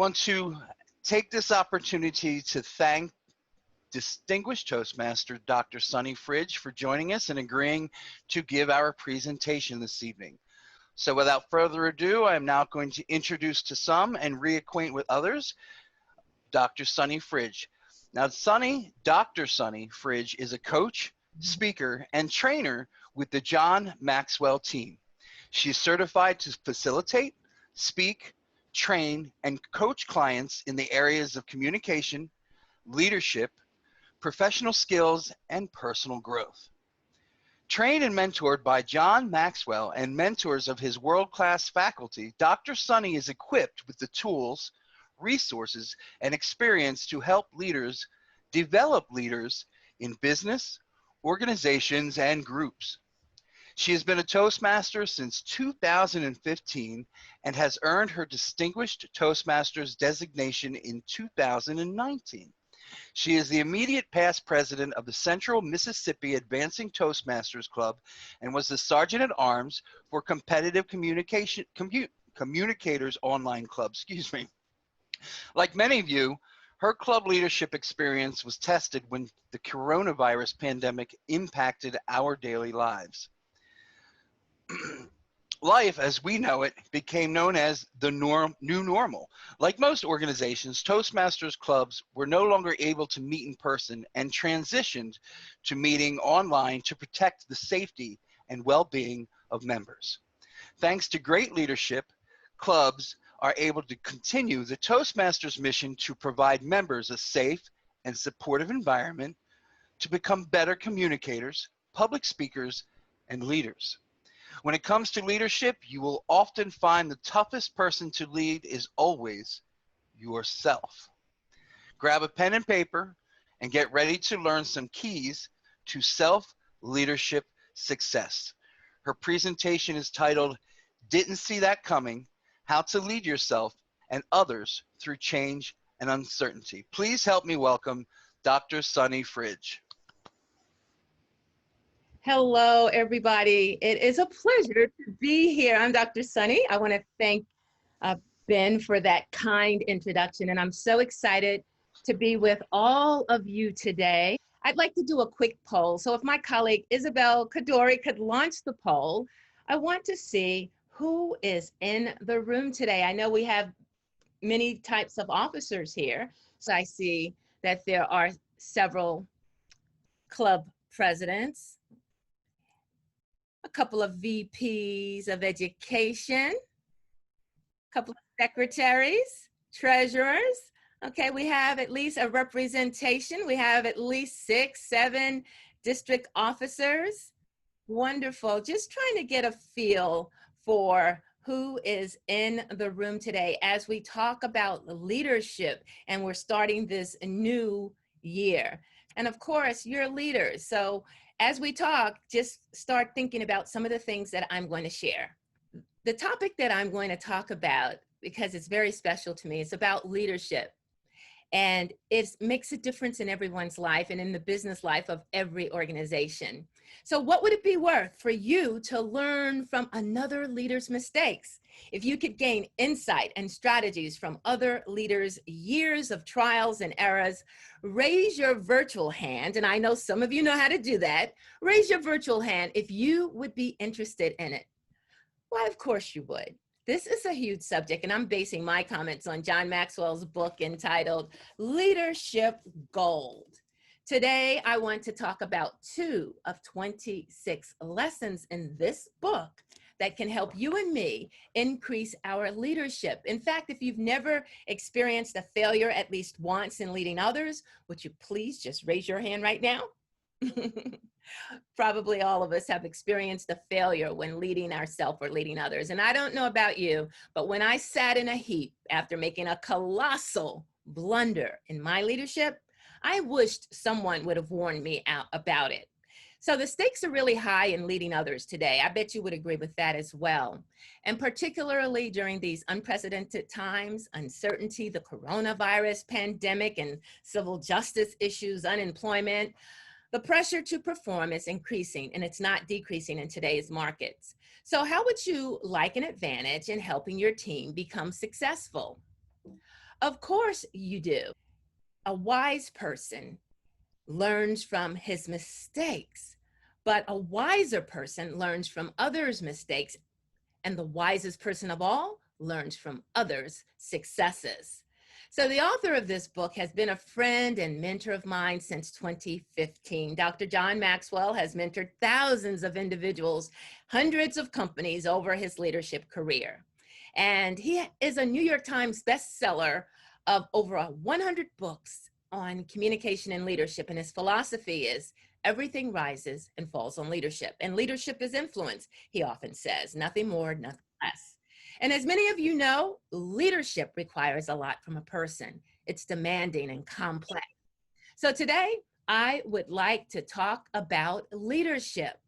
want to take this opportunity to thank Distinguished Toastmaster Dr.Sunny for joining us and agreeing to give our presentation this evening. So without further ado, I am now going to introduce to some and reacquaint with others Dr. Sunny. Now, Dr. Sunny is a coach, speaker, and trainer with the John Maxwell Team. She is certified to facilitate, speak, train, and coach clients in the areas of communication, leadership, professional skills, and personal growth. Trained and mentored by John Maxwell and mentors of his world-class faculty, Dr. Sunny is equipped with the tools, resources, and experience to help leaders develop leaders in business, organizations, and groups. She has been a Toastmaster since 2015 and has earned her Distinguished Toastmasters designation in 2019. She is the immediate past president of the Central Mississippi Advancing Toastmasters Club and was the Sergeant at Arms for Competitive Communicators Online Club. Like many of you, her club leadership experience was tested when the coronavirus pandemic impacted our daily lives. Life, as we know it, became known as the new normal. Like most organizations, Toastmasters clubs were no longer able to meet in person and transitioned to meeting online to protect the safety and well-being of members. Thanks to great leadership, clubs are able to continue the Toastmasters mission to provide members a safe and supportive environment to become better communicators, public speakers, and leaders. When it comes to leadership, you will often find the toughest person to lead is always yourself. Grab a pen and paper and get ready to learn some keys to self-leadership success. Her presentation is titled, "Didn't See That Coming: How to Lead Yourself and Others Through Change and Uncertainty." Please help me welcome Dr. Sunny. Hello, everybody. It is a pleasure to be here. I'm Dr. Sunny. I want to thank Ben for that kind introduction, and I'm so excited to be with all of you today. I'd like to do a quick poll. So if my colleague Isabel Kadori could launch the poll, I want to see who is in the room today. I know we have many types of officers here. So I see that there are several club presidents, a couple of VPs of education, a couple of secretaries, treasurers. Okay, we have at least a representation. We have at least 6, 7 district officers. Wonderful. Just trying to get a feel for who is in the room today as we talk about leadership, and we're starting this new year. And of course, you're leaders. So as we talk, just start thinking about some of the things that I'm going to share. The topic that I'm going to talk about, because it's very special to me, it's about leadership. And it makes a difference in everyone's life and in the business life of every organization. So what would it be worth for you to learn from another leader's mistakes? If you could gain insight and strategies from other leaders' years of trials and errors, raise your virtual hand, and I know some of you know how to do that. Raise your virtual hand if you would be interested in it. Why, of course you would. This is a huge subject, and I'm basing my comments on John Maxwell's book entitled Leadership Gold. Today, I want to talk about 2 of 26 lessons in this book that can help you and me increase our leadership. In fact, if you've never experienced a failure at least once in leading others, would you please just raise your hand right now? Probably all of us have experienced a failure when leading ourselves or leading others. And I don't know about you, but when I sat in a heap after making a colossal blunder in my leadership, I wished someone would have warned me out about it. So the stakes are really high in leading others today. I bet you would agree with that as well. And particularly during these unprecedented times, uncertainty, the coronavirus pandemic and civil justice issues, unemployment, the pressure to perform is increasing and it's not decreasing in today's markets. So how would you like an advantage in helping your team become successful? Of course you do. A wise person learns from his mistakes, but a wiser person learns from others' mistakes, and the wisest person of all learns from others' successes. So the author of this book has been a friend and mentor of mine since 2015. Dr. John Maxwell has mentored thousands of individuals, hundreds of companies over his leadership career. And he is a New York Times bestseller of over 100 books on communication and leadership. And his philosophy is everything rises and falls on leadership. And leadership is influence, he often says, nothing more, nothing less. And as many of you know, leadership requires a lot from a person. It's demanding and complex. So today, I would like to talk about leadership,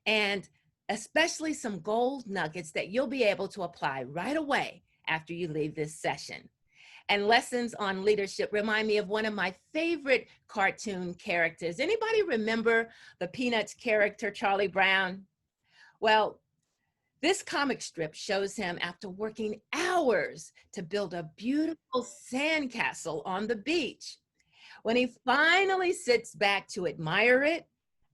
and especially some gold nuggets that you'll be able to apply right away after you leave this session. And lessons on leadership remind me of one of my favorite cartoon characters. Anybody remember the Peanuts character, Charlie Brown? Well, this comic strip shows him after working hours to build a beautiful sandcastle on the beach. When he finally sits back to admire it,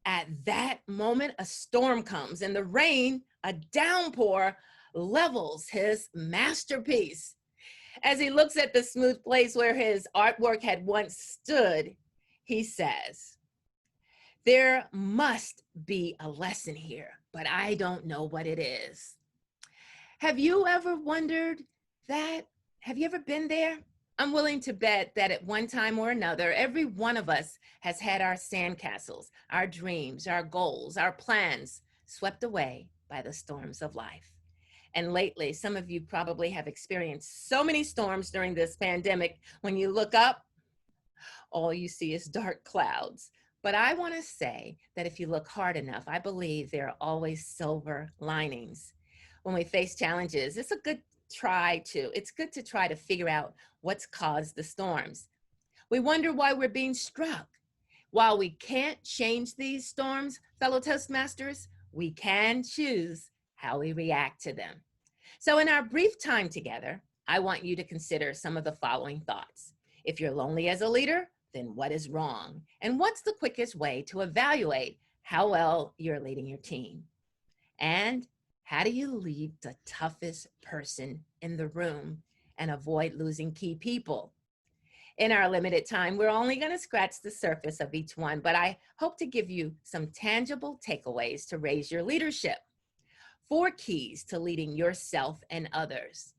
at that moment, a storm comes and the rain, a downpour, levels his masterpiece. As he looks at the smooth place where his artwork had once stood, he says, "There must be a lesson here, but I don't know what it is." Have you ever wondered that? Have you ever been there? I'm willing to bet that at one time or another, every one of us has had our sandcastles, our dreams, our goals, our plans swept away by the storms of life. And lately, some of you probably have experienced so many storms during this pandemic. When you look up, all you see is dark clouds. But I want to say that if you look hard enough, I believe there are always silver linings. When we face challenges, it's good to try to figure out what's caused the storms. We wonder why we're being struck. While we can't change these storms, fellow Toastmasters, we can choose how we react to them. So in our brief time together, I want you to consider some of the following thoughts. If you're lonely as a leader, then what is wrong? And what's the quickest way to evaluate how well you're leading your team? And how do you lead the toughest person in the room and avoid losing key people? In our limited time, we're only going to scratch the surface of each one, but I hope to give you some tangible takeaways to raise your leadership. 4 keys to leading yourself and others.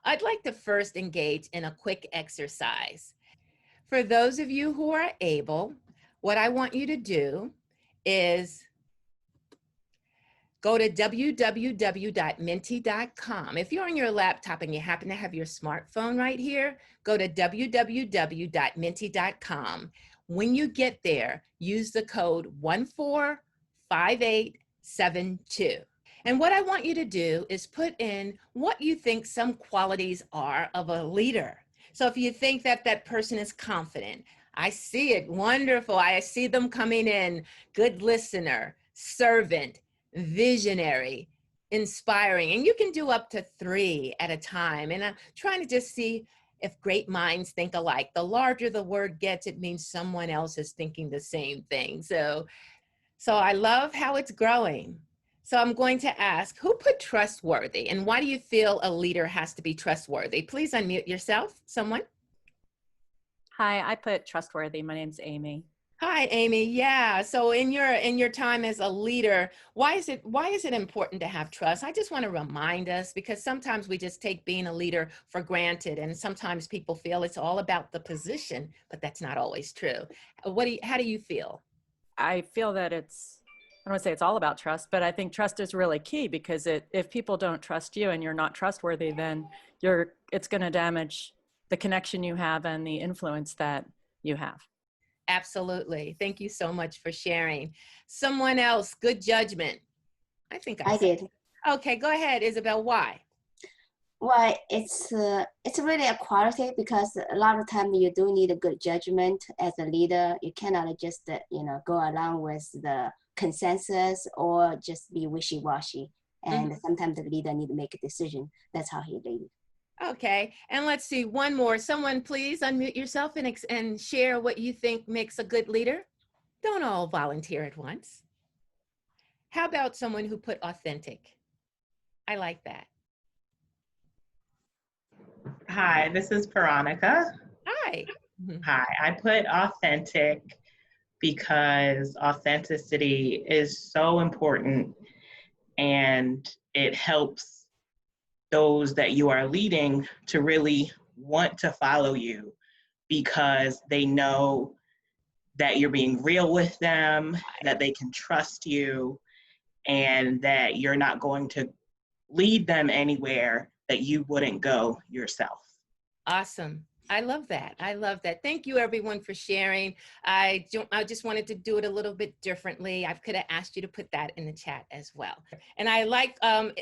I'd like to first engage in a quick exercise. For those of you who are able, what I want you to do is go to www.menti.com. If you're on your laptop and you happen to have your smartphone right here, go to www.menti.com. When you get there, use the code 145872. And what I want you to do is put in what you think some qualities are of a leader. So if you think that that person is confident, I see it, wonderful. I see them coming in, good listener, servant, visionary, inspiring. And you can do up to 3 at a time. And I'm trying to just see if great minds think alike. The larger the word gets, it means someone else is thinking the same thing. So I love how it's growing. So I'm going to ask, who put trustworthy, and why do you feel a leader has to be trustworthy? Please unmute yourself, someone. Hi, I put trustworthy. My name's Amy. Hi, Amy. Yeah. So in your time as a leader, why is it important to have trust? I just want to remind us, because sometimes we just take being a leader for granted, and sometimes people feel it's all about the position, but that's not always true. How do you feel? I feel that I don't want to say it's all about trust, but I think trust is really key, because if people don't trust you and you're not trustworthy, then it's going to damage the connection you have and the influence that you have. Absolutely. Thank you so much for sharing. Someone else, good judgment. I think I did. Okay, go ahead, Isabel. Why? Well, it's really a quality, because a lot of time you do need a good judgment as a leader. You cannot just go along with the consensus or just be wishy-washy. And sometimes the leader need to make a decision. That's how he leads. Okay, and let's see, one more. Someone please unmute yourself and share what you think makes a good leader. Don't all volunteer at once. How about someone who put authentic? I like that. Hi, this is Veronica. Hi. Hi, I put authentic because authenticity is so important and it helps those that you are leading to really want to follow you because they know that you're being real with them, that they can trust you, and that you're not going to lead them anywhere that you wouldn't go yourself. Awesome. I love that. I love that. Thank you everyone for sharing. I just wanted to do it a little bit differently. I could have asked you to put that in the chat as well. And I like,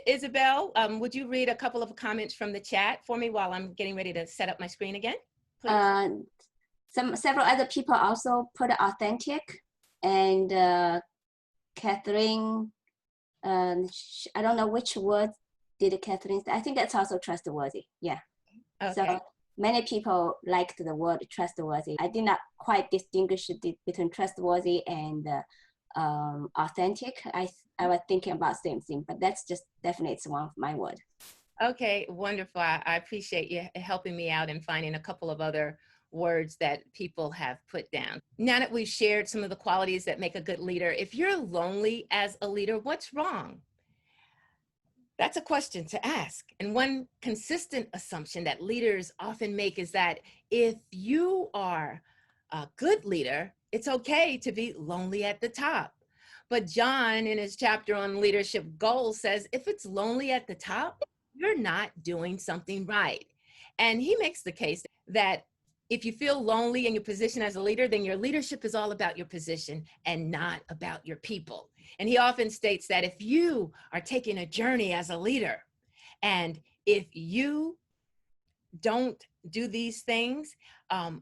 Isabel, would you read a couple of comments from the chat for me while I'm getting ready to set up my screen again? Several other people also put authentic, and Catherine, I don't know which word did Catherine say. I think that's also trustworthy. Yeah. Okay. So many people liked the word trustworthy. I did not quite distinguish between trustworthy and authentic. I was thinking about same thing, but that's just definitely it's one of my words. Okay, wonderful. I appreciate you helping me out and finding a couple of other words that people have put down. Now that we've shared some of the qualities that make a good leader, if you're lonely as a leader, what's wrong? That's a question to ask. And one consistent assumption that leaders often make is that if you are a good leader, it's okay to be lonely at the top. But John, in his chapter on leadership goals, says if it's lonely at the top, you're not doing something right. And he makes the case that if you feel lonely in your position as a leader, then your leadership is all about your position and not about your people. And he often states that if you are taking a journey as a leader, and if you don't do these things,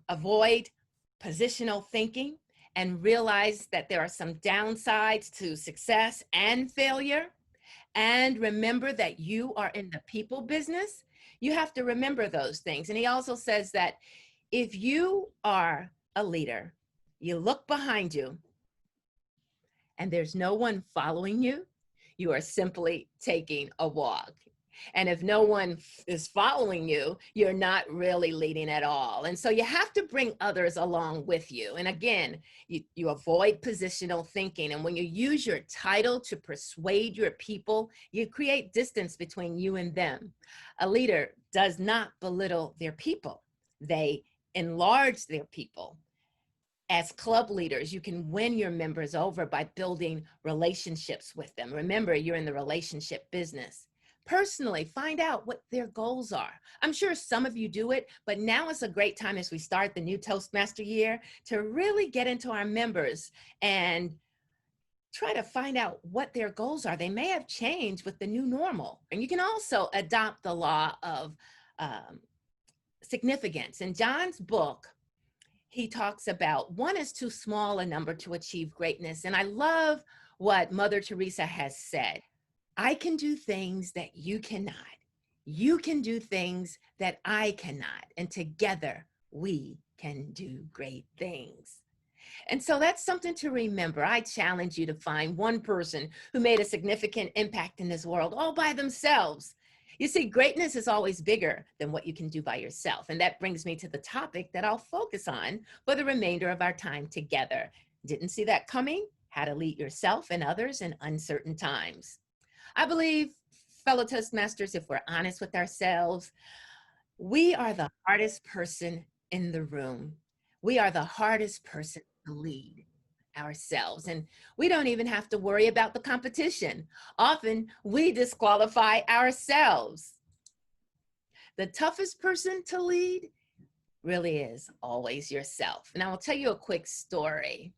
avoid positional thinking and realize that there are some downsides to success and failure, and remember that you are in the people business, you have to remember those things. And he also says that if you are a leader, you look behind you and there's no one following you, you are simply taking a walk. And if no one is following you, you're not really leading at all. And so you have to bring others along with you. And again, you avoid positional thinking. And when you use your title to persuade your people, you create distance between you and them. A leader does not belittle their people. They enlarge their people. As club leaders, you can win your members over by building relationships with them. Remember, you're in the relationship business. Personally, find out what their goals are. I'm sure some of you do it, but now is a great time as we start the new Toastmaster year to really get into our members and try to find out what their goals are. They may have changed with the new normal. And you can also adopt the law of significance. In John's book, he talks about one is too small a number to achieve greatness. And I love what Mother Teresa has said. I can do things that you cannot. You can do things that I cannot. And together we can do great things. And so that's something to remember. I challenge you to find one person who made a significant impact in this world all by themselves. You see, greatness is always bigger than what you can do by yourself. And that brings me to the topic that I'll focus on for the remainder of our time together. Didn't see that coming? How to lead yourself and others in uncertain times. I believe, fellow Toastmasters, if we're honest with ourselves, we are the hardest person in the room. We are the hardest person to lead ourselves. And we don't even have to worry about the competition. Often we disqualify ourselves. The toughest person to lead really is always yourself. And I will tell you a quick story.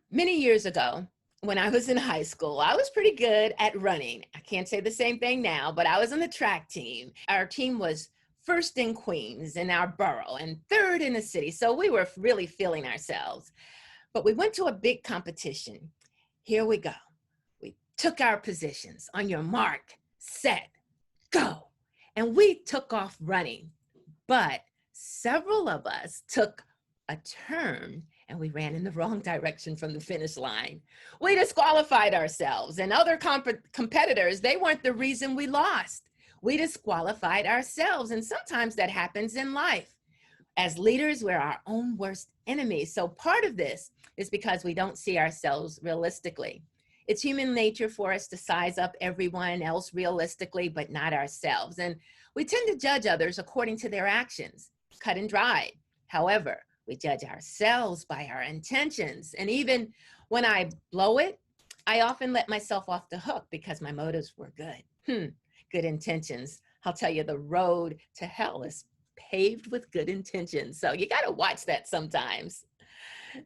Many years ago, when I was in high school, I was pretty good at running. I can't say the same thing now, but I was on the track team. Our team was first in Queens in our borough and third in the city. So we were really feeling ourselves. But we went to a big competition. Here we go. We took our positions. On your mark, set, go. and we took off running. But several of us took a turn and we ran in the wrong direction from the finish line. We disqualified ourselves, and other competitors, they weren't the reason we lost. We disqualified ourselves, and sometimes that happens in life. As leaders, we're our own worst enemies. So part of this is because we don't see ourselves realistically. It's human nature for us to size up everyone else realistically, but not ourselves. And we tend to judge others according to their actions, cut and dried. However, we judge ourselves by our intentions. And even when I blow it, I often let myself off the hook because my motives were good. Good intentions. I'll tell you, the road to hell is paved with good intentions. So you got to watch that sometimes.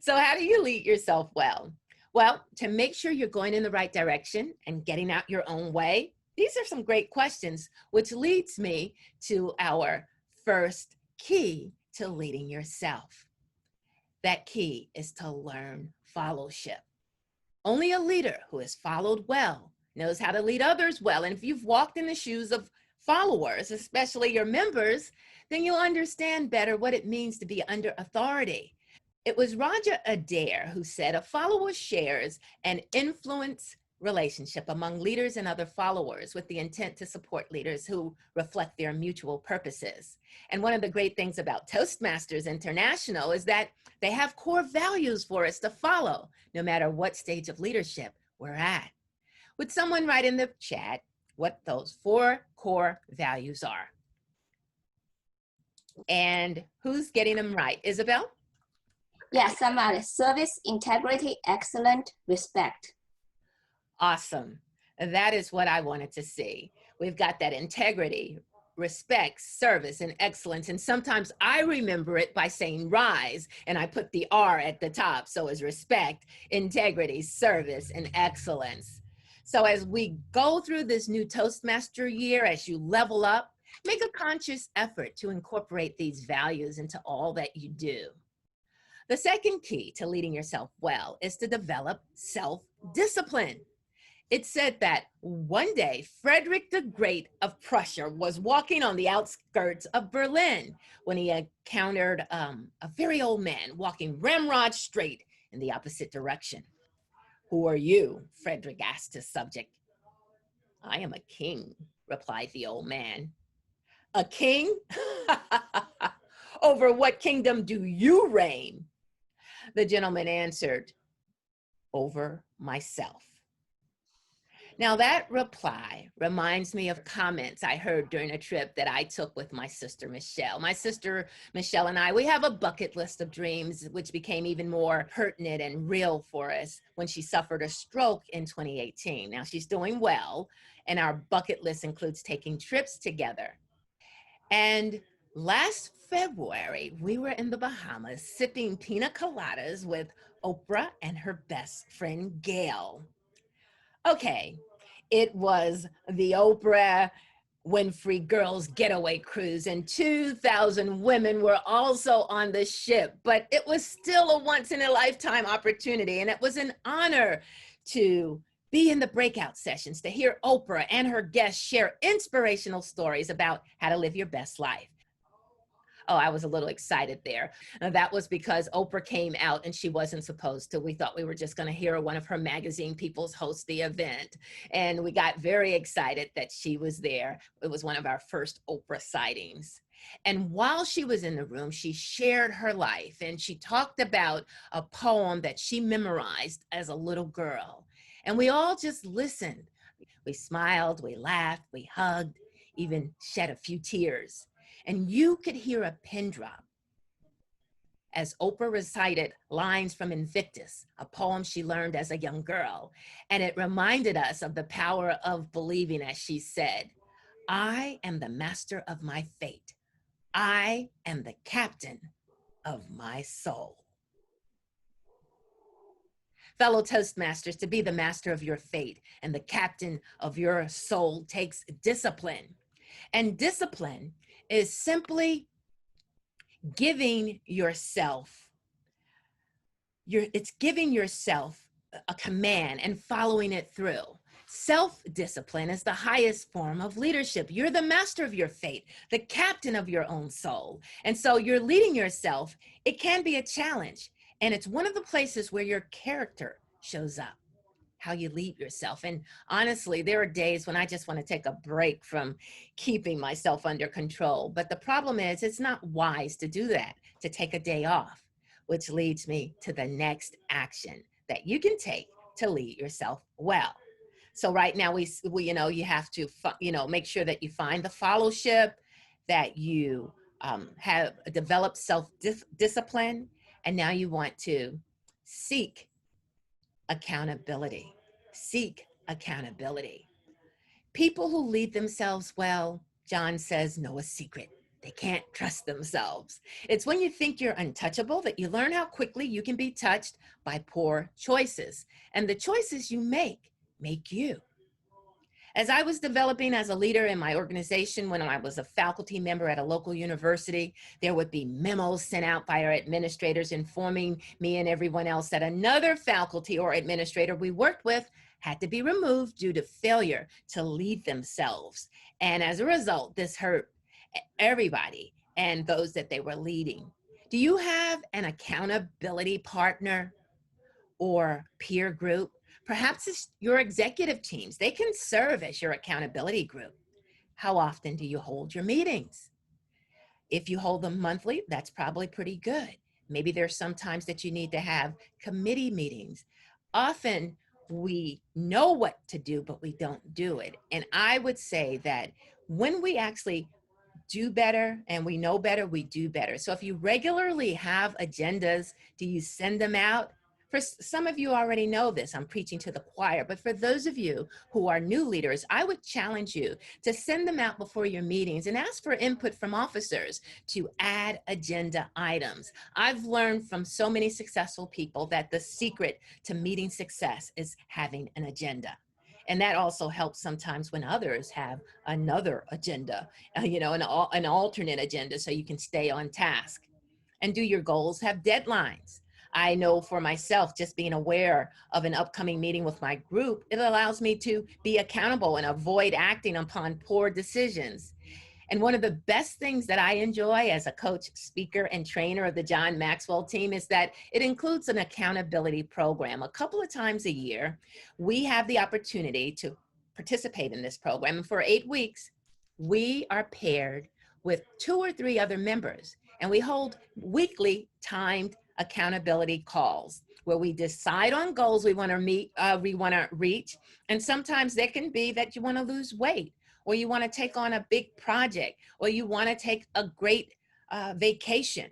So how do you lead yourself well? Well, to make sure you're going in the right direction and getting out your own way, these are some great questions, which leads me to our first key to leading yourself. That key is to learn fellowship. Only a leader who has followed well knows how to lead others well. And if you've walked in the shoes of followers, especially your members, then you'll understand better what it means to be under authority. It was Roger Adair who said, a follower shares an influence relationship among leaders and other followers with the intent to support leaders who reflect their mutual purposes. And one of the great things about Toastmasters International is that they have core values for us to follow, no matter what stage of leadership we're at. Would someone write in the chat what those 4 core values are? And who's getting them right? Isabel? Yes, somebody. Service, integrity, excellent, respect. Awesome. That is what I wanted to see. We've got that integrity, respect, service, and excellence. And sometimes I remember it by saying rise, and I put the R at the top. So it's respect, integrity, service, and excellence. So as we go through this new Toastmaster year, as you level up, make a conscious effort to incorporate these values into all that you do. The second key to leading yourself well is to develop self-discipline. It said that one day, Frederick the Great of Prussia was walking on the outskirts of Berlin when he encountered a very old man walking ramrod straight in the opposite direction. "Who are you?" Frederick asked his subject. "I am a king," replied the old man. "A king? Over what kingdom do you reign?" The gentleman answered, "Over myself." Now that reply reminds me of comments I heard during a trip that I took with my sister Michelle. My sister Michelle and I, we have a bucket list of dreams, which became even more pertinent and real for us when she suffered a stroke in 2018. Now she's doing well, and our bucket list includes taking trips together. And last February, we were in the Bahamas sipping pina coladas with Oprah and her best friend, Gail. Okay, it was the Oprah Winfrey Girls Getaway Cruise, and 2,000 women were also on the ship, but it was still a once-in-a-lifetime opportunity, and it was an honor to be in the breakout sessions to hear Oprah and her guests share inspirational stories about how to live your best life. Oh, I was a little excited there. That was because Oprah came out and she wasn't supposed to. We thought we were just going to hear one of her magazine peoples host the event. And we got very excited that she was there. It was one of our first Oprah sightings. And while she was in the room, she shared her life and she talked about a poem that she memorized as a little girl. And we all just listened. We smiled, we laughed, we hugged, even shed a few tears. And you could hear a pin drop as Oprah recited lines from Invictus, a poem she learned as a young girl. And it reminded us of the power of believing, as she said, "I am the master of my fate. I am the captain of my soul." Fellow Toastmasters, to be the master of your fate and the captain of your soul takes discipline. And discipline is simply giving yourself, it's giving yourself a command and following it through. Self-discipline is the highest form of leadership. You're the master of your fate, the captain of your own soul. And so you're leading yourself. It can be a challenge. And it's one of the places where your character shows up, how you lead yourself. And honestly, there are days when I just want to take a break from keeping myself under control. But the problem is, it's not wise to do that, to take a day off, which leads me to the next action that you can take to lead yourself well. So right now we you have to, make sure that you find the fellowship, that you have developed self-discipline, and now you want to seek accountability. Seek accountability. People who lead themselves well, John says, know a secret. They can't trust themselves. It's when you think you're untouchable that you learn how quickly you can be touched by poor choices. And the choices you make you. As I was developing as a leader in my organization, when I was a faculty member at a local university, there would be memos sent out by our administrators informing me and everyone else that another faculty or administrator we worked with had to be removed due to failure to lead themselves. And as a result, this hurt everybody and those that they were leading. Do you have an accountability partner or peer group? Perhaps it's your executive teams. They can serve as your accountability group. How often do you hold your meetings? If you hold them monthly, that's probably pretty good. Maybe there's some times that you need to have committee meetings. Often we know what to do, but we don't do it. And I would say that when we actually do better and we know better, we do better. So if you regularly have agendas, do you send them out? For some of you already know this, I'm preaching to the choir, but for those of you who are new leaders, I would challenge you to send them out before your meetings and ask for input from officers to add agenda items. I've learned from so many successful people that the secret to meeting success is having an agenda. And that also helps sometimes when others have another agenda, an alternate agenda, so you can stay on task. And do your goals have deadlines? I know for myself, just being aware of an upcoming meeting with my group, it allows me to be accountable and avoid acting upon poor decisions. And one of the best things that I enjoy as a coach, speaker, and trainer of the John Maxwell Team is that it includes an accountability program. A couple of times a year, we have the opportunity to participate in this program. And for 8 weeks, we are paired with 2 or 3 other members, and we hold weekly timed accountability calls where we decide on goals we want to reach. And sometimes that can be that you want to lose weight, or you want to take on a big project, or you want to take a great vacation.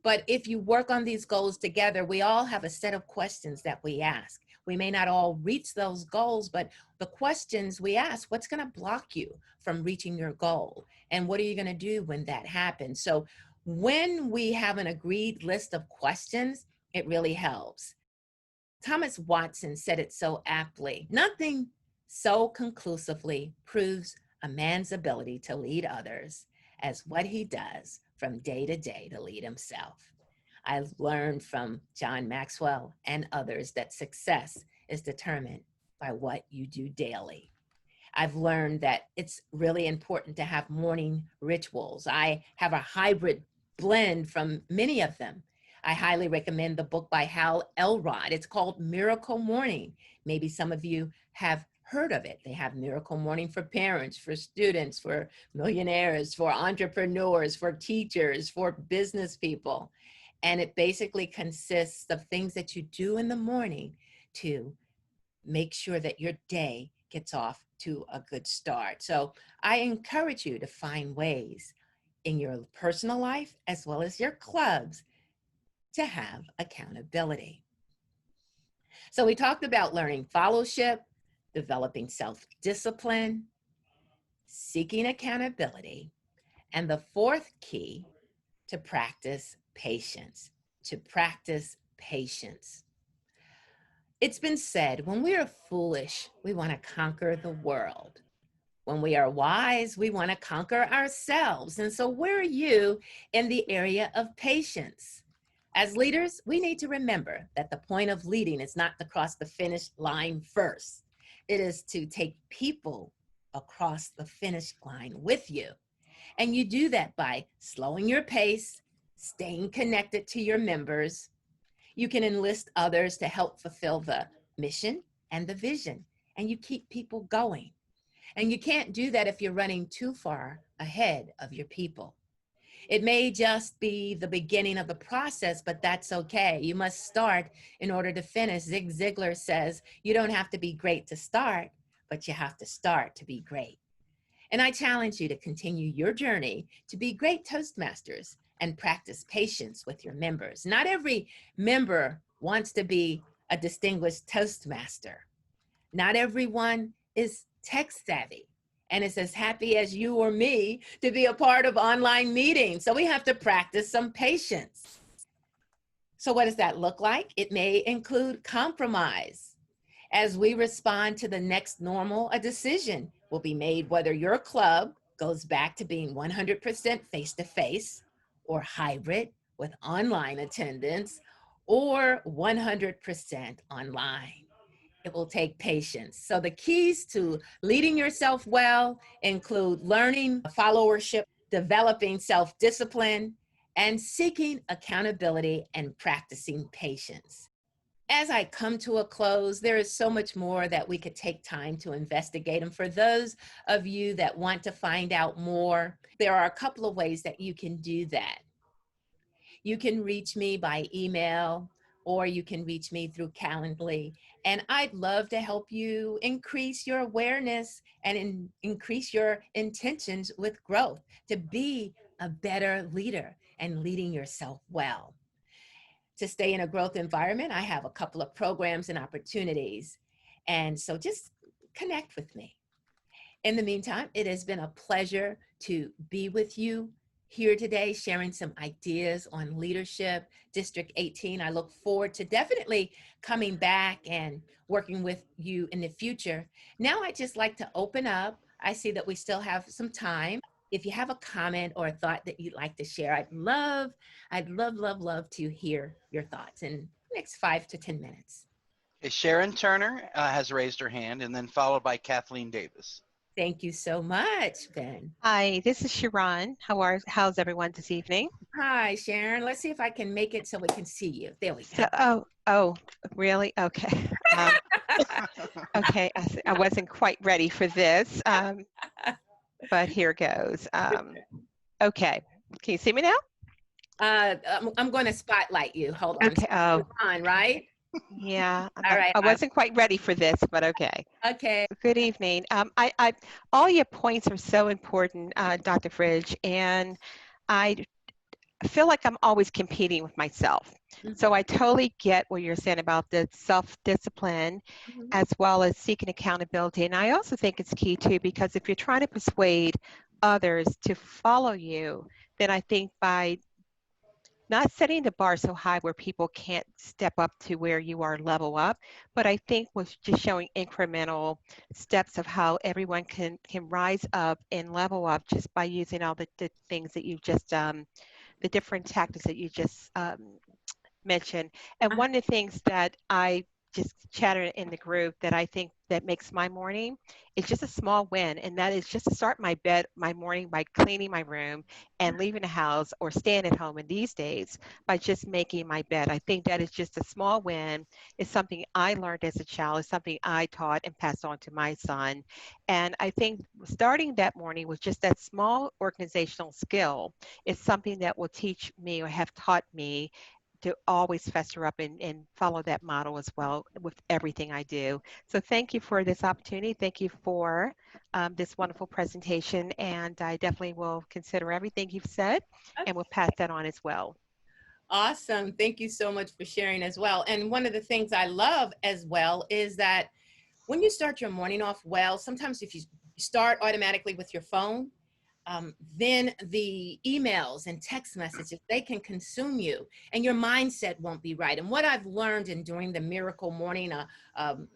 But if you work on these goals together, we all have a set of questions that we ask. We may not all reach those goals, but the questions we ask, what's going to block you from reaching your goal? And what are you going to do when that happens? So when we have an agreed list of questions, it really helps. Thomas Watson said it so aptly: nothing so conclusively proves a man's ability to lead others as what he does from day to day to lead himself. I've learned from John Maxwell and others that success is determined by what you do daily. I've learned that it's really important to have morning rituals. I have a hybrid blend from many of them. I highly recommend the book by Hal Elrod. It's called Miracle Morning. Maybe some of you have heard of it. They have Miracle Morning for parents, for students, for millionaires, for entrepreneurs, for teachers, for business people. And it basically consists of things that you do in the morning to make sure that your day gets off to a good start. So I encourage you to find ways in your personal life as well as your clubs to have accountability. So we talked about learning fellowship, developing self-discipline, seeking accountability, and the 4th key, to practice patience. To practice patience. It's been said, when we are foolish, we want to conquer the world. When we are wise, we want to conquer ourselves. And so where are you in the area of patience? As leaders, we need to remember that the point of leading is not to cross the finish line first. It is to take people across the finish line with you. And you do that by slowing your pace, staying connected to your members. You can enlist others to help fulfill the mission and the vision, and you keep people going. And you can't do that if you're running too far ahead of your people. It may just be the beginning of the process, but that's okay. You must start in order to finish. Zig Ziglar says, you don't have to be great to start, but you have to start to be great. And I challenge you to continue your journey to be great Toastmasters and practice patience with your members. Not every member wants to be a distinguished Toastmaster. Not everyone is tech savvy and is as happy as you or me to be a part of online meetings. So we have to practice some patience. So what does that look like? It may include compromise. As we respond to the next normal, a decision will be made whether your club goes back to being 100% face-to-face or hybrid with online attendance or 100% online. It will take patience. So the keys to leading yourself well include learning followership, developing self-discipline, and seeking accountability and practicing patience. As I come to a close, there is so much more that we could take time to investigate. And for those of you that want to find out more, there are a couple of ways that you can do that. You can reach me by email, or you can reach me through Calendly. And I'd love to help you increase your awareness and increase your intentions with growth to be a better leader and leading yourself well. To stay in a growth environment, I have a couple of programs and opportunities. And so just connect with me. In the meantime, it has been a pleasure to be with you here today, sharing some ideas on leadership, District 18. I look forward to definitely coming back and working with you in the future. Now I'd just like to open up. I see that we still have some time. If you have a comment or a thought that you'd like to share, I'd love to hear your thoughts in the next 5 to 10 minutes. Okay, Sharon Turner has raised her hand, and then followed by Kathleen Davis. Thank you so much, Ben. Hi, this is Sharon. How's everyone this evening? Hi, Sharon. Let's see if I can make it so we can see you. There we go. Oh, really? Okay. Okay, I wasn't quite ready for this, but here goes. Okay, can you see me now? I'm going to spotlight you. Hold on. Okay. So on, right? Yeah. All right. I wasn't quite ready for this, but okay. Okay. Good evening. All your points are so important, Dr. Fridge, and I feel like I'm always competing with myself. So I totally get what you're saying about the self-discipline as well as seeking accountability. And I also think it's key too, because if you're trying to persuade others to follow you, then I think by not setting the bar so high where people can't step up to where you are level up, but I think was just showing incremental steps of how everyone can rise up and level up just by using all the things that you just, the different tactics that you just mentioned. And one of the things that I just chatted in the group that I think that makes my morning is just a small win, and that is just to start my morning by cleaning my room and leaving the house or staying at home in these days by just making my bed. I think that is just a small win. It's something I learned as a child. It's something I taught and passed on to my son. And I think starting that morning with just that small organizational skill is something that will teach me or have taught me to always fester up and follow that model as well with everything I do. So thank you for this opportunity. Thank you for this wonderful presentation, and I definitely will consider everything you've said and will pass that on as well. Awesome. Thank you so much for sharing as well. And one of the things I love as well is that when you start your morning off well, sometimes if you start automatically with your phone, then the emails and text messages, they can consume you and your mindset won't be right. And what I've learned in doing the Miracle Morning, a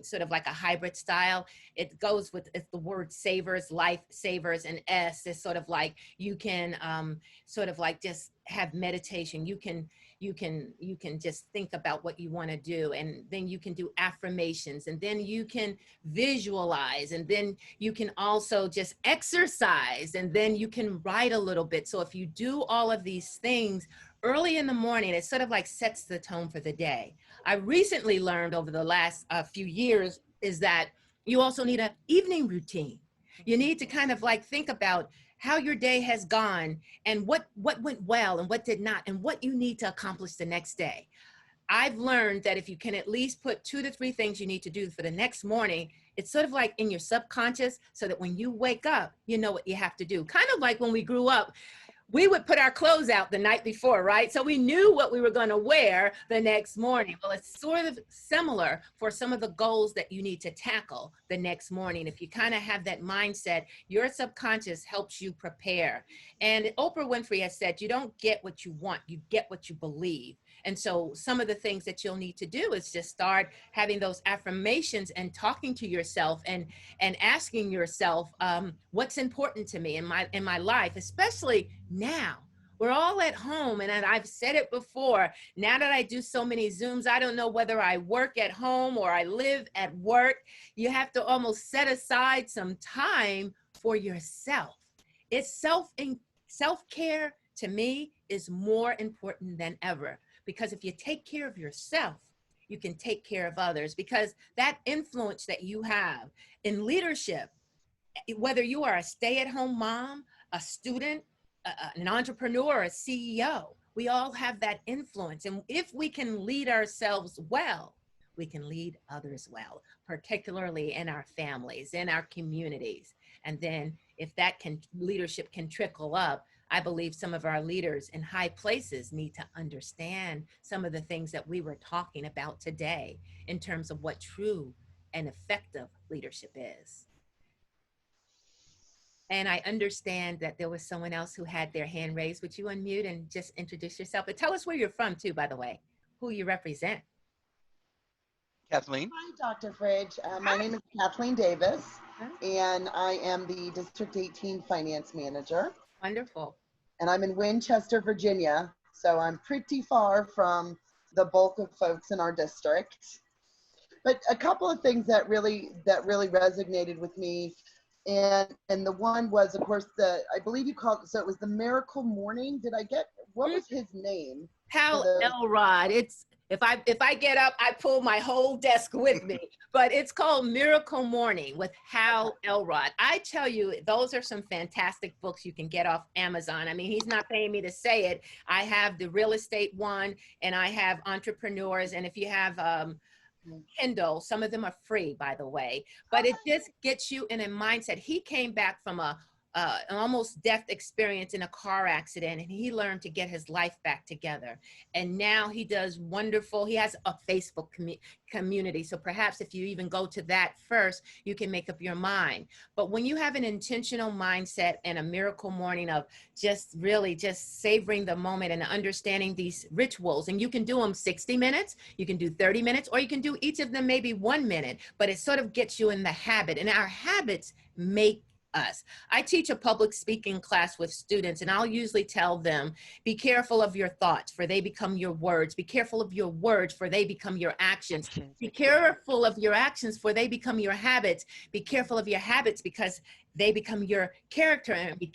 sort of like a hybrid style. It goes with, it's the word savers, life savers, and S is sort of like you can sort of like just have meditation. You can just think about what you want to do, and then you can do affirmations, and then you can visualize, and then you can also just exercise, and then you can write a little bit. So if you do all of these things early in the morning, it sort of like sets the tone for the day. I recently learned over the last few years is that you also need an evening routine. You need to kind of like think about how your day has gone, and what went well and what did not, and what you need to accomplish the next day. I've learned that if you can at least put 2 to 3 things you need to do for the next morning, it's sort of like in your subconscious, so that when you wake up, you know what you have to do. Kind of like when we grew up, we would put our clothes out the night before, right? So we knew what we were going to wear the next morning. Well, it's sort of similar for some of the goals that you need to tackle the next morning. If you kind of have that mindset, your subconscious helps you prepare. And Oprah Winfrey has said, you don't get what you want, you get what you believe. And so some of the things that you'll need to do is just start having those affirmations and talking to yourself, and asking yourself, what's important to me in my life, especially now. We're all at home, and I've said it before, now that I do so many Zooms, I don't know whether I work at home or I live at work. You have to almost set aside some time for yourself. It's self-care to me is more important than ever, because if you take care of yourself, you can take care of others, because that influence that you have in leadership, whether you are a stay-at-home mom, a student, an entrepreneur, or a CEO, we all have that influence. And if we can lead ourselves well, we can lead others well, particularly in our families, in our communities. And then if that leadership can trickle up, I believe some of our leaders in high places need to understand some of the things that we were talking about today in terms of what true and effective leadership is. And I understand that there was someone else who had their hand raised. Would you unmute and just introduce yourself? And tell us where you're from too, by the way, who you represent. Kathleen. Hi, Dr. Fridge. My name is Kathleen Davis, and I am the District 18 Finance Manager. Wonderful. And I'm in Winchester, Virginia, so I'm pretty far from the bulk of folks in our district. But a couple of things that really resonated with me, and the one was, of course, I believe you called, so it was the Miracle Morning. What was his name? Hal Elrod. It's, if I get up, I pull my whole desk with me, but it's called Miracle Morning with Hal Elrod. I tell you, those are some fantastic books you can get off Amazon. I mean, he's not paying me to say it. I have the real estate one, and I have entrepreneurs. And if you have Kindle, some of them are free, by the way, but it just gets you in a mindset. He came back from an almost death experience in a car accident, and he learned to get his life back together. And now he does wonderful. He has a Facebook community. So perhaps if you even go to that first, you can make up your mind. But when you have an intentional mindset and a miracle morning of just really just savoring the moment and understanding these rituals, and you can do them 60 minutes, you can do 30 minutes, or you can do each of them maybe 1 minute, but it sort of gets you in the habit, and our habits make us. I teach a public speaking class with students, and I'll usually tell them, be careful of your thoughts, for they become your words. Be careful of your words, for they become your actions. Be careful of your actions, for they become your habits. Be careful of your habits, because they become your character, and be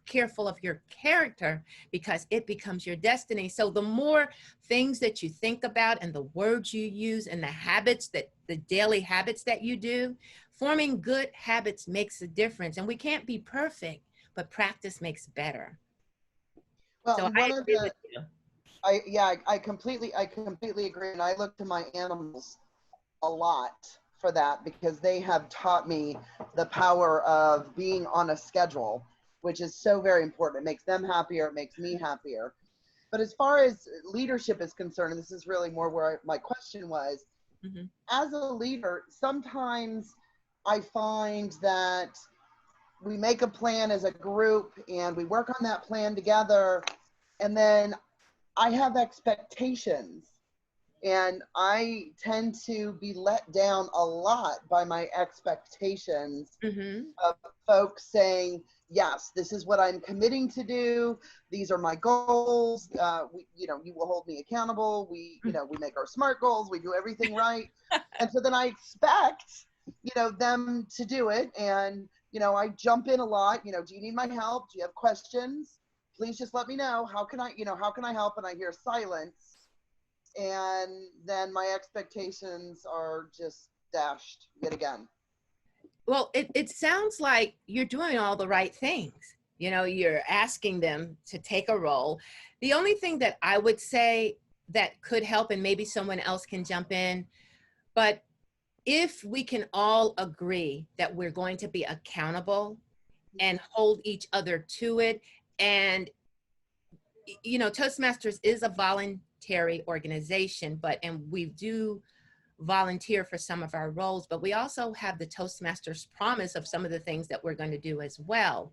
careful of your character, because it becomes your destiny. So the more things that you think about, and the words you use, and the daily habits that you do, forming good habits makes a difference. And we can't be perfect, but practice makes better. Well, so I agree with you. I completely agree. And I look to my animals a lot for that, because they have taught me the power of being on a schedule, which is so very important. It makes them happier. It makes me happier. But as far as leadership is concerned, and this is really more where my question was, as a leader, sometimes I find that we make a plan as a group and we work on that plan together, and then I have expectations And I tend to be let down a lot by my expectations of folks saying, yes, this is what I'm committing to do. These are my goals. You will hold me accountable. We make our SMART goals. We do everything right. And so then I expect, them to do it. And, I jump in a lot. Do you need my help? Do you have questions? Please just let me know. How can I help? And I hear silence. And then my expectations are just dashed yet again. Well, it sounds like you're doing all the right things. You're asking them to take a role. The only thing that I would say that could help, and maybe someone else can jump in, but if we can all agree that we're going to be accountable and hold each other to it, and Toastmasters is a voluntary organization, and we do volunteer for some of our roles, but we also have the Toastmasters promise of some of the things that we're going to do as well.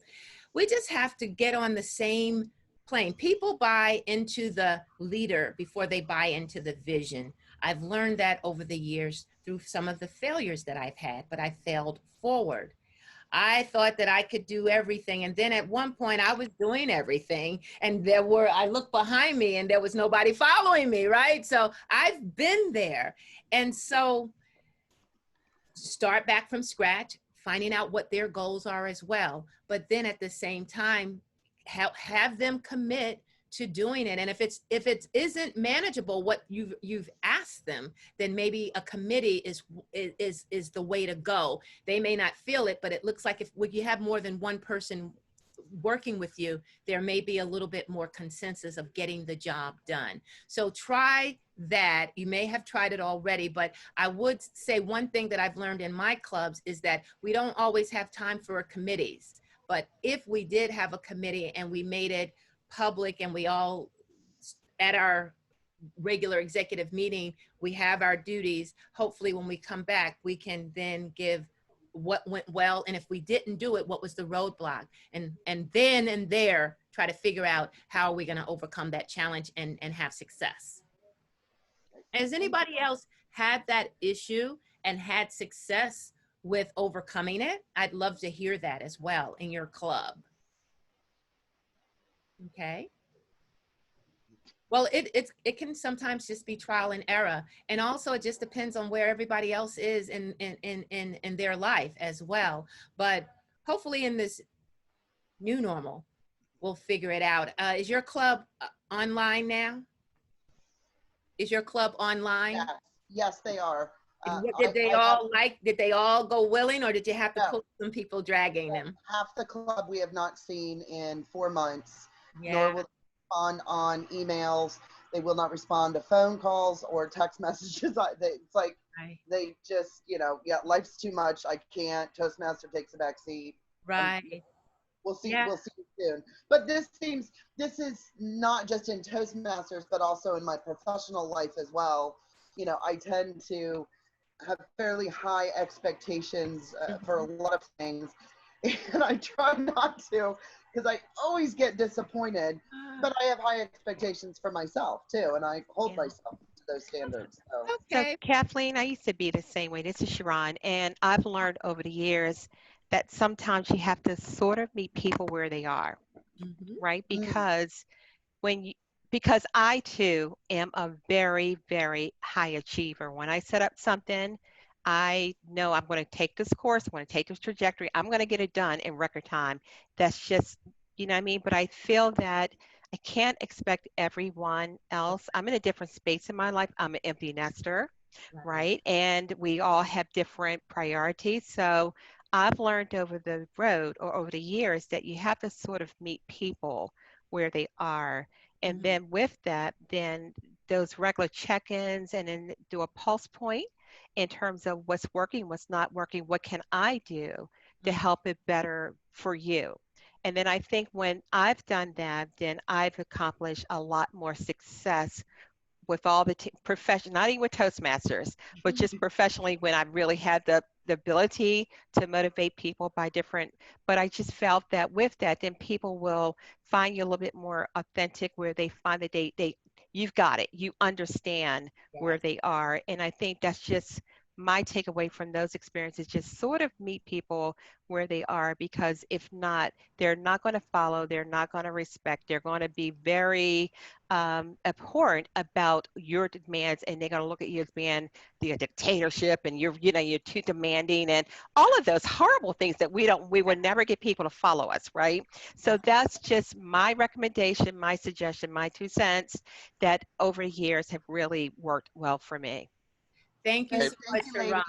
We just have to get on the same plane. People buy into the leader before they buy into the vision. I've learned that over the years through some of the failures that I've had, but I failed forward. I thought that I could do everything. And then at one point I was doing everything, and I looked behind me and there was nobody following me, right? So I've been there. And so start back from scratch, finding out what their goals are as well. But then at the same time, have them commit to doing it. And if it isn't manageable what you've asked them, then maybe a committee is the way to go. They may not feel it, but it looks like if you have more than one person working with you, there may be a little bit more consensus of getting the job done. So try that. You may have tried it already, but I would say one thing that I've learned in my clubs is that we don't always have time for committees. But if we did have a committee and we made it public, and we all, at our regular executive meeting, we have our duties, hopefully when we come back, we can then give what went well, and if we didn't do it, what was the roadblock, and then and there try to figure out how are we going to overcome that challenge and have success. Has anybody else had that issue and had success with overcoming it? I'd love to hear that as well in your club. Okay. Well, it can sometimes just be trial and error. And also it just depends on where everybody else is in their life as well. But hopefully in this new normal, we'll figure it out. Is your club online now? Is your club online? Yes, they are. Did they all go willing, or did you have to pull some people dragging them? Half the club we have not seen in 4 months. Yeah. Nor will they respond on emails. They will not respond to phone calls or text messages. It's like they just, life's too much. I can't. Toastmaster takes a back seat. Right. We'll see. Yeah. We'll see soon. But this is not just in Toastmasters, but also in my professional life as well. I tend to have fairly high expectations for a lot of things, and I try not to, because I always get disappointed, but I have high expectations for myself too, and I hold myself to those standards. So Kathleen, I used to be the same way. This is Sharon, and I've learned over the years that sometimes you have to sort of meet people where they are, right? Because because I too am a very, very high achiever. When I set up something, I know I'm going to take this course, I'm going to take this trajectory, I'm going to get it done in record time. That's just, you know what I mean? But I feel that I can't expect everyone else. I'm in a different space in my life. I'm an empty nester, right? And we all have different priorities. So I've learned over the road or over the years that you have to sort of meet people where they are. And then with that, then those regular check-ins, and then do a pulse point in terms of what's working, what's not working, what can I do to help it better for you? And then I think when I've done that, then I've accomplished a lot more success with all the profession, not even with Toastmasters, but just professionally, when I really had the ability to motivate people by different, but I just felt that with that, then people will find you a little bit more authentic, where they find that they you've got it. You understand where they are. And I think that's just my takeaway from those experiences, just sort of meet people where they are, because if not, they're not going to follow, they're not going to respect, they're going to be very abhorrent about your demands, and they're going to look at you as being the dictatorship, and you're too demanding, and all of those horrible things that we would never get people to follow us, right? So that's just my recommendation, my suggestion, my 2 cents that over years have really worked well for me. Thank you so much, Sharon.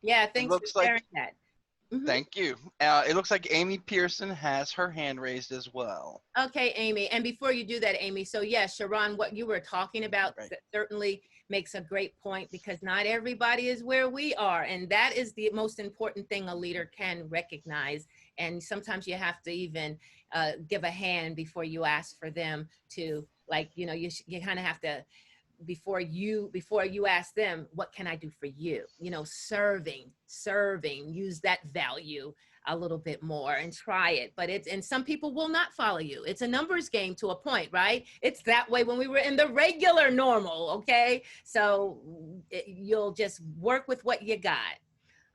Yeah, thanks for sharing that. Thank you. It looks like Amy Pearson has her hand raised as well. Okay, Amy. And before you do that, Amy, so yes, Sharon, what you were talking about certainly makes a great point, because not everybody is where we are. And that is the most important thing a leader can recognize. And sometimes you have to even give a hand before you ask for them to, like, you kind of have to, before you ask them, what can I do for you? Serving, use that value a little bit more and try it. But and some people will not follow you. It's a numbers game to a point, right? It's that way when we were in the regular normal, okay? So you'll just work with what you got.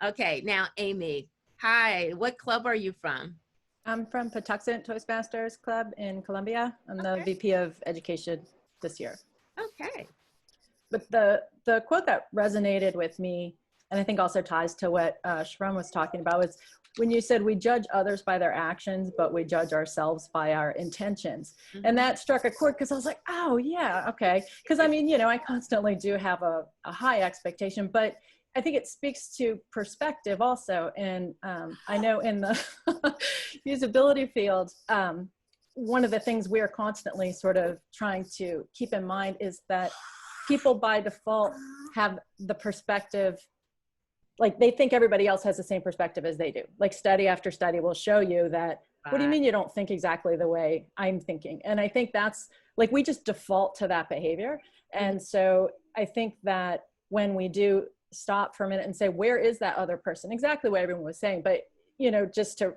Okay, now Amy, hi, what club are you from? I'm from Patuxent Toastmasters Club in Columbia. I'm the VP of Education this year. Okay. But the quote that resonated with me, and I think also ties to what Sharon was talking about, was when you said we judge others by their actions, but we judge ourselves by our intentions. And that struck a chord, because I was like, oh yeah, okay. Because I mean, I constantly do have a high expectation, but I think it speaks to perspective also. And I know in the usability field, one of the things we're constantly sort of trying to keep in mind is that people by default have the perspective, like they think everybody else has the same perspective as they do. Like study after study will show you that, what do you mean you don't think exactly the way I'm thinking? And I think that's like, we just default to that behavior. And so I think that when we do stop for a minute and say, where is that other person? Exactly what everyone was saying, but just to,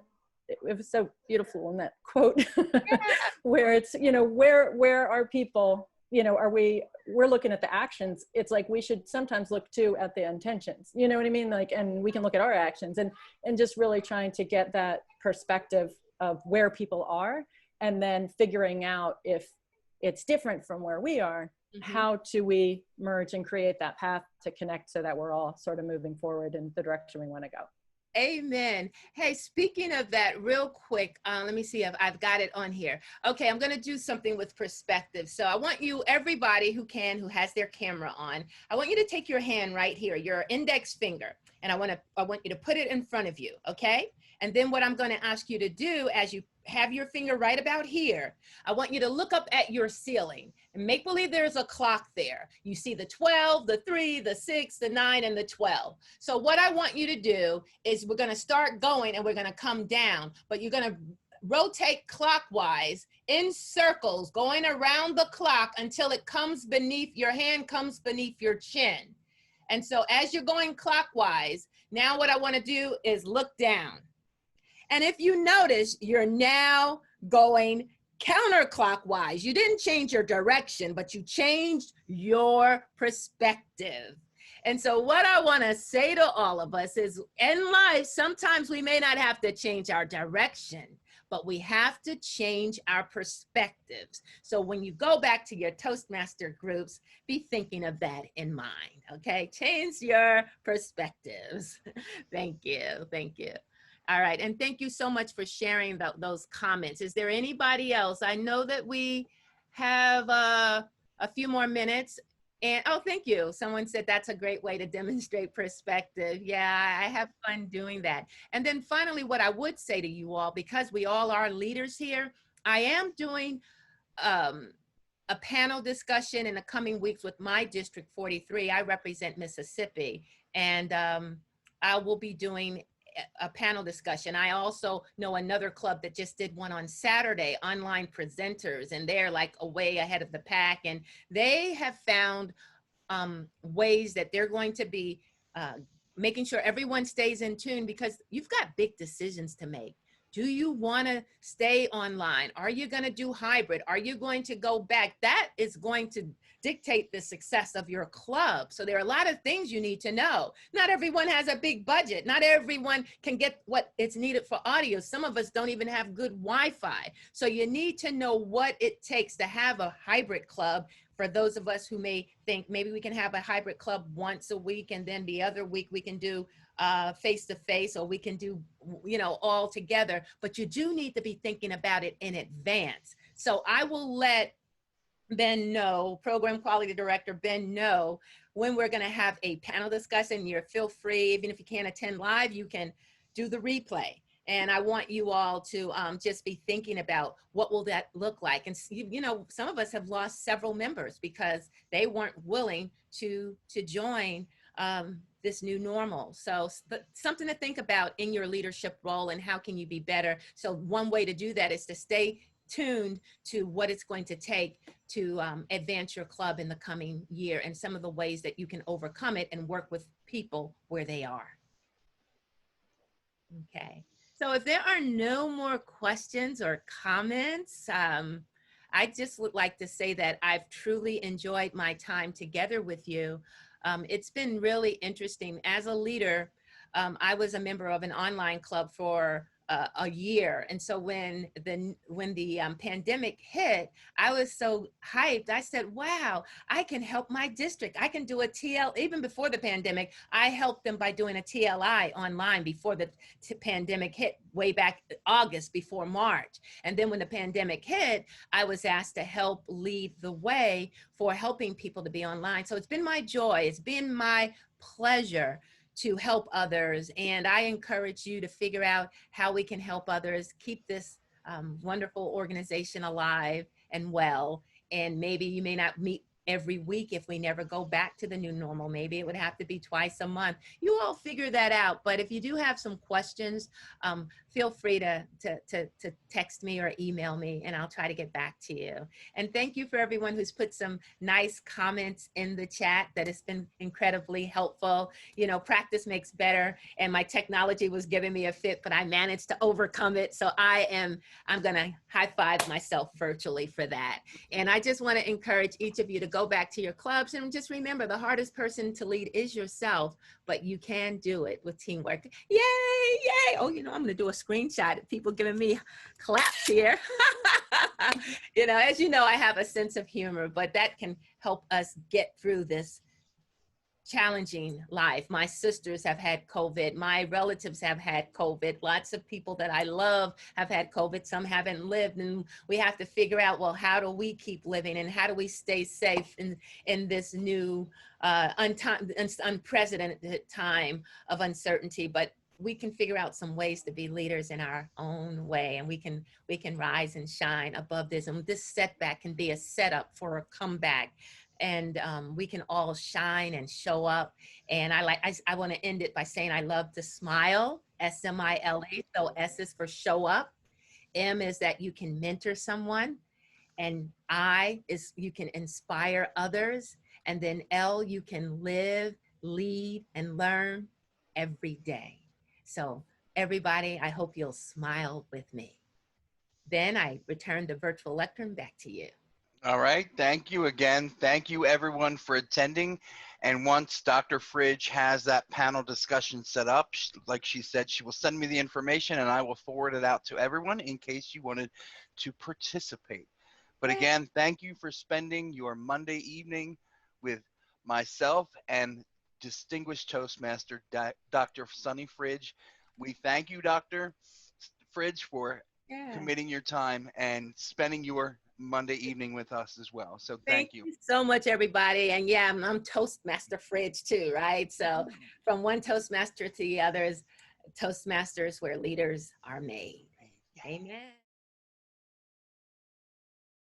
it was so beautiful in that quote where it's, where are people, we're looking at the actions. It's like, we should sometimes look too at the intentions, you know what I mean? Like, and we can look at our actions and just really trying to get that perspective of where people are, and then figuring out if it's different from where we are, how do we merge and create that path to connect so that we're all sort of moving forward in the direction we want to go. Amen. Hey, speaking of that, real quick, let me see if I've got it on here. Okay, I'm going to do something with perspective. So I want you, everybody who has their camera on, I want you to take your hand right here, your index finger, and I want you to put it in front of you, okay? And then what I'm going to ask you to do, as you have your finger right about here, I want you to look up at your ceiling and make believe there's a clock there. You see the 12, the 3, the 6, the 9, and the 12. So what I want you to do is we're going to start going and we're going to come down, but you're going to rotate clockwise in circles, going around the clock until it comes beneath, your hand comes beneath your chin. And so as you're going clockwise, now what I want to do is look down. And if you notice, you're now going counterclockwise. You didn't change your direction, but you changed your perspective. And so what I want to say to all of us is, in life, sometimes we may not have to change our direction, but we have to change our perspectives. So when you go back to your Toastmaster groups, be thinking of that in mind, okay? Change your perspectives. Thank you, thank you. All right, and thank you so much for sharing those comments. Is there anybody else? I know that we have a few more minutes. And oh, thank you. Someone said that's a great way to demonstrate perspective. Yeah, I have fun doing that. And then finally, what I would say to you all, because we all are leaders here, I am doing a panel discussion in the coming weeks with my District 43. I represent Mississippi, and I will be doing a panel discussion. I also know another club that just did one on Saturday, online presenters, and they're like way ahead of the pack. And they have found ways that they're going to be making sure everyone stays in tune, because you've got big decisions to make. Do you want to stay online? Are you going to do hybrid? Are you going to go back? That is going to dictate the success of your club. So there are a lot of things you need to know. Not everyone has a big budget. Not everyone can get what is needed for audio. Some of us don't even have good Wi-Fi. So you need to know what it takes to have a hybrid club. For those of us who may think maybe we can have a hybrid club once a week and then the other week we can do face-to-face, or we can do, you know, all together, but you do need to be thinking about it in advance. So I will let Ben know, Program Quality Director Ben know, when we're going to have a panel discussion. You're feel free, even if you can't attend live, you can do the replay. And I want you all to just be thinking about what will that look like. And you know, some of us have lost several members because they weren't willing to join this new normal. So something to think about in your leadership role, and how can you be better. So one way to do that is to stay tuned to what it's going to take to advance your club in the coming year, and some of the ways that you can overcome it and work with people where they are. Okay, so if there are no more questions or comments, I just would like to say that I've truly enjoyed my time together with you. It's been really interesting. As a leader, I was a member of an online club for a year. And so when the pandemic hit, I was so hyped. I said, wow, I can help my district. I can do a TL. Even before the pandemic, I helped them by doing a TLI online before the pandemic hit, way back August, before March. And then when the pandemic hit, I was asked to help lead the way for helping people to be online. So it's been my joy. It's been my pleasure to help others. And I encourage you to figure out how we can help others keep this wonderful organization alive and well. And maybe you may not meet every week if we never go back to the new normal. Maybe it would have to be twice a month. You all figure that out. But if you do have some questions, feel free to text me or email me, and I'll try to get back to you. And thank you for everyone who's put some nice comments in the chat. That has been incredibly helpful. You know, practice makes better, and my technology was giving me a fit, but I managed to overcome it. So I'm gonna high five myself virtually for that. And I just want to encourage each of you to go back to your clubs, and just remember, the hardest person to lead is yourself, but you can do it with teamwork. Yay, yay. Oh, you know, I'm gonna do a screenshot of people giving me claps here. You know, as you know, I have a sense of humor, but that can help us get through this challenging life. My sisters have had COVID. My relatives have had COVID. Lots of people that I love have had COVID. Some haven't lived, and we have to figure out, well, how do we keep living, and how do we stay safe in this new unprecedented time of uncertainty? But we can figure out some ways to be leaders in our own way, and we can rise and shine above this. And this setback can be a setup for a comeback. And we can all shine and show up. And I want to end it by saying I love to smile, S-M-I-L-E. So S is for show up. M is that you can mentor someone. And I is you can inspire others. And then L, you can live, lead, and learn every day. So everybody, I hope you'll smile with me. Then I return the virtual lectern back to you. All right, thank you again. Thank you everyone for attending. And once Dr. Fridge has that panel discussion set up, like she said, she will send me the information and I will forward it out to everyone in case you wanted to participate. But again, thank you for spending your Monday evening with myself and Distinguished Toastmaster, Dr. Sunny Fridge. We thank you, Dr. Fridge, for committing your time and spending your Monday evening with us as well. So thank you so much, everybody. And yeah, I'm Toastmaster Fridge too, right? So from one Toastmaster to the others, Toastmasters where leaders are made. Amen.